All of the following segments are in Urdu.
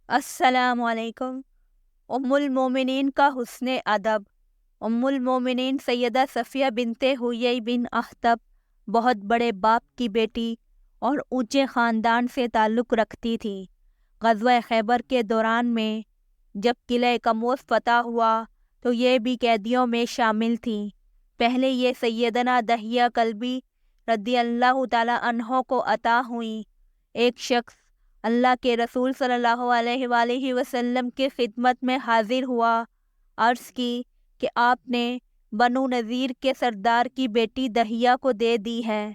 السلام علیکم۔ ام المومنین کا حسن ادب۔ ام المومنین سیدہ صفیہ بنت حیی بن اخطب بہت بڑے باپ کی بیٹی اور اونچے خاندان سے تعلق رکھتی تھی۔ غزوہ خیبر کے دوران میں جب قلعہ کموس فتح ہوا تو یہ بھی قیدیوں میں شامل تھیں۔ پہلے یہ سیدنا دحیہ کلبی رضی اللہ تعالی عنہ کو عطا ہوئیں۔ ایک شخص اللہ کے رسول صلی اللہ علیہ وآلہ وسلم کی خدمت میں حاضر ہوا، عرض کی کہ آپ نے بنو نذیر کے سردار کی بیٹی دحیہ کو دے دی ہے،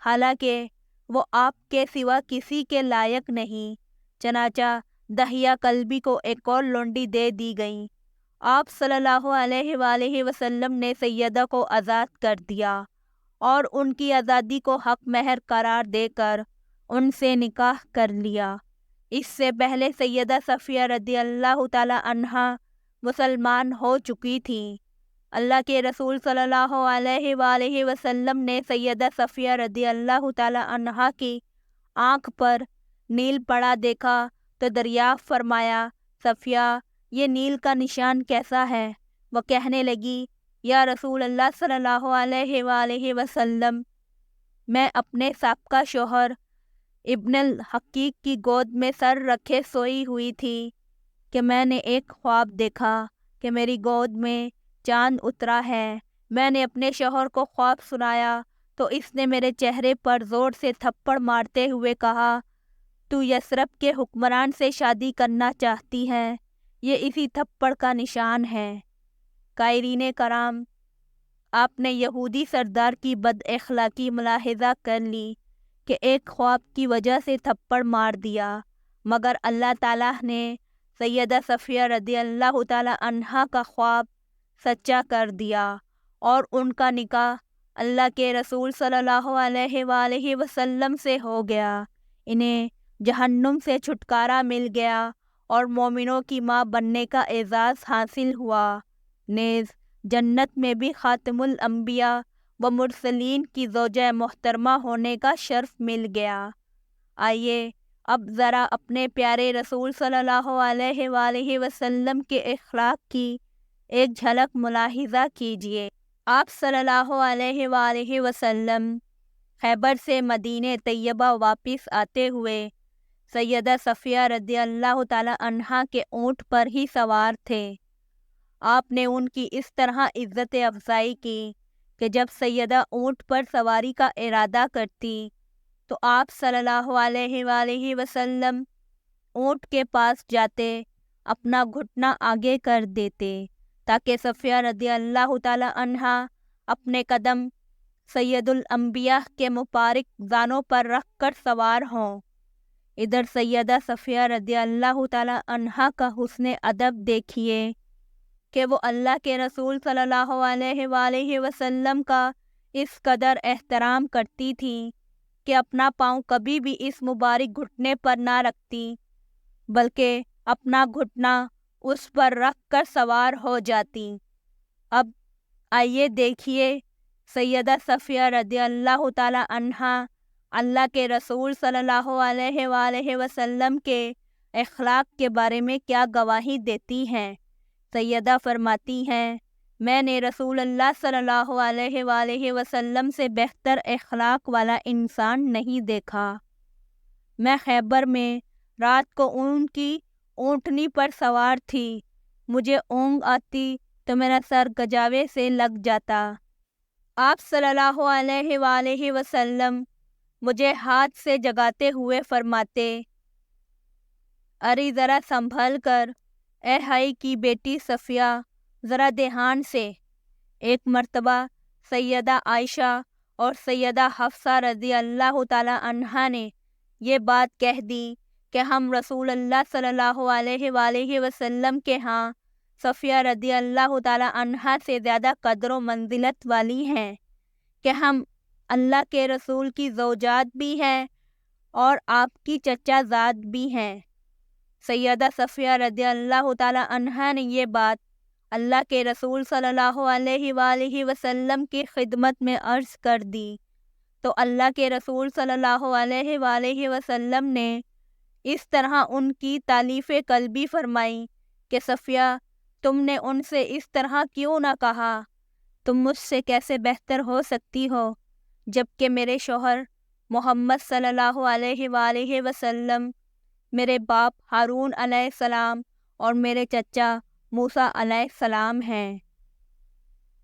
حالانکہ وہ آپ کے سوا کسی کے لائق نہیں۔ چنانچہ دحیہ کلبی کو ایک اور لونڈی دے دی گئی۔ آپ صلی اللہ علیہ وآلہ وسلم نے سیدہ کو آزاد کر دیا اور ان کی آزادی کو حق مہر قرار دے کر ان سے نکاح کر لیا۔ اس سے پہلے سیدہ صفیہ رضی اللہ تعالی عنہا مسلمان ہو چکی تھیں۔ اللہ کے رسول صلی اللہ علیہ وآلہ وسلم نے سیدہ صفیہ رضی اللہ تعالی عنہا کی آنکھ پر نیل پڑا دیکھا تو دریافت فرمایا، صفیہ، یہ نیل کا نشان کیسا ہے؟ وہ کہنے لگی، یا رسول اللہ صلی اللہ علیہ وآلہ وسلم، میں اپنے سابقہ شوہر ابن الحقیق کی گود میں سر رکھے سوئی ہوئی تھی کہ میں نے ایک خواب دیکھا کہ میری گود میں چاند اترا ہے۔ میں نے اپنے شوہر کو خواب سنایا تو اس نے میرے چہرے پر زور سے تھپڑ مارتے ہوئے کہا، تو یثرب کے حکمران سے شادی کرنا چاہتی ہے، یہ اسی تھپڑ کا نشان ہے۔ قائرین کرام، آپ نے یہودی سردار کی بد اخلاقی ملاحظہ کر لی کہ ایک خواب کی وجہ سے تھپڑ مار دیا، مگر اللہ تعالیٰ نے سیدہ صفیہ رضی اللہ تعالی عنہا کا خواب سچا کر دیا اور ان کا نکاح اللہ کے رسول صلی اللہ علیہ وآلہ وسلم سے ہو گیا۔ انہیں جہنم سے چھٹکارا مل گیا اور مومنوں کی ماں بننے کا اعزاز حاصل ہوا، نیز جنت میں بھی خاتم الانبیاء و مرسلین کی زوجہ محترمہ ہونے کا شرف مل گیا۔ آئیے اب ذرا اپنے پیارے رسول صلی اللہ علیہ وآلہ وسلم کے اخلاق کی ایک جھلک ملاحظہ کیجیے۔ آپ صلی اللہ علیہ وآلہ وسلم خیبر سے مدینہ طیبہ واپس آتے ہوئے سیدہ صفیہ رضی اللہ تعالی عنہا کے اونٹ پر ہی سوار تھے۔ آپ نے ان کی اس طرح عزت افزائی کی کہ جب سیدہ اونٹ پر سواری کا ارادہ کرتی تو آپ صلی اللہ علیہ وآلہ وسلم اونٹ کے پاس جاتے، اپنا گھٹنا آگے کر دیتے تاکہ صفیہ رضی اللہ تعالی عنہا اپنے قدم سید الانبیاء کے مبارک زانوں پر رکھ کر سوار ہوں۔ ادھر سیدہ صفیہ رضی اللہ تعالی عنہا کا حسن ادب دیکھیے کہ وہ اللہ کے رسول صلی اللہ علیہ وآلہ وسلم کا اس قدر احترام کرتی تھیں کہ اپنا پاؤں کبھی بھی اس مبارک گھٹنے پر نہ رکھتی، بلکہ اپنا گھٹنا اس پر رکھ کر سوار ہو جاتی۔ اب آئیے دیکھیے سیدہ صفیہ رضی اللہ تعالی عنہا اللہ کے رسول صلی اللہ علیہ وآلہ وسلم کے اخلاق کے بارے میں کیا گواہی دیتی ہیں۔ سیدہ فرماتی ہیں، میں نے رسول اللہ صلی اللہ علیہ وآلہ وسلم سے بہتر اخلاق والا انسان نہیں دیکھا۔ میں خیبر میں رات کو ان کی اونٹنی پر سوار تھی، مجھے اونگ آتی تو میرا سر گجاوے سے لگ جاتا۔ آپ صلی اللہ علیہ وآلہ وسلم مجھے ہاتھ سے جگاتے ہوئے فرماتے، ارے ذرا سنبھل کر، اے حی کی بیٹی صفیہ، ذرا دھیان سے۔ ایک مرتبہ سیدہ عائشہ اور سیدہ حفصہ رضی اللہ تعالی عنہا نے یہ بات کہہ دی کہ ہم رسول اللہ صلی اللہ علیہ وآلہ وسلم کے ہاں صفیہ رضی اللہ تعالی عنہا سے زیادہ قدر و منزلت والی ہیں کہ ہم اللہ کے رسول کی زوجات بھی ہیں اور آپ کی چچا زاد بھی ہیں۔ سیدہ صفیہ رضی اللہ تعالی عنہا نے یہ بات اللہ کے رسول صلی اللہ علیہ وآلہ وسلم کی خدمت میں عرض کر دی تو اللہ کے رسول صلی اللہ علیہ وآلہ وسلم نے اس طرح ان کی تعلیف قلبی فرمائی کہ صفیہ تم نے ان سے اس طرح کیوں نہ کہا، تم مجھ سے کیسے بہتر ہو سکتی ہو، جبکہ میرے شوہر محمد صلی اللہ علیہ وآلہ وسلم، میرے باپ ہارون علیہ السلام اور میرے چچا موسیٰ علیہ السلام ہیں۔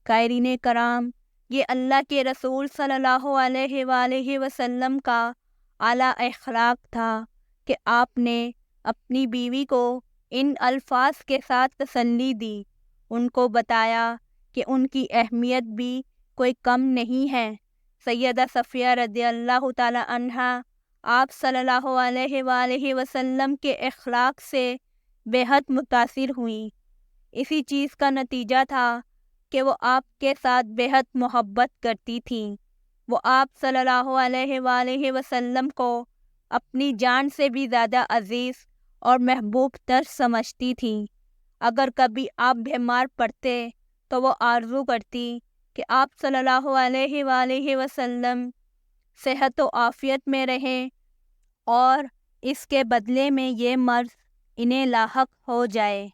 قائرین کرام، یہ اللہ کے رسول صلی اللہ علیہ وآلہ وسلم کا اعلیٰ اخلاق تھا کہ آپ نے اپنی بیوی کو ان الفاظ کے ساتھ تسلی دی، ان کو بتایا کہ ان کی اہمیت بھی کوئی کم نہیں ہے۔ سیدہ صفیہ رضی اللہ تعالی عنہا آپ صلی اللہ علیہ وآلہ وسلم کے اخلاق سے بے حد متاثر ہوئیں۔ اسی چیز کا نتیجہ تھا کہ وہ آپ کے ساتھ بے حد محبت کرتی تھیں۔ وہ آپ صلی اللہ علیہ وآلہ وسلم کو اپنی جان سے بھی زیادہ عزیز اور محبوب تر سمجھتی تھیں۔ اگر کبھی آپ بیمار پڑتے تو وہ آرزو کرتی کہ آپ صلی اللہ علیہ وآلہ وسلم صحت و عافیت میں رہیں اور اس کے بدلے میں یہ مرض انہیں لاحق ہو جائے۔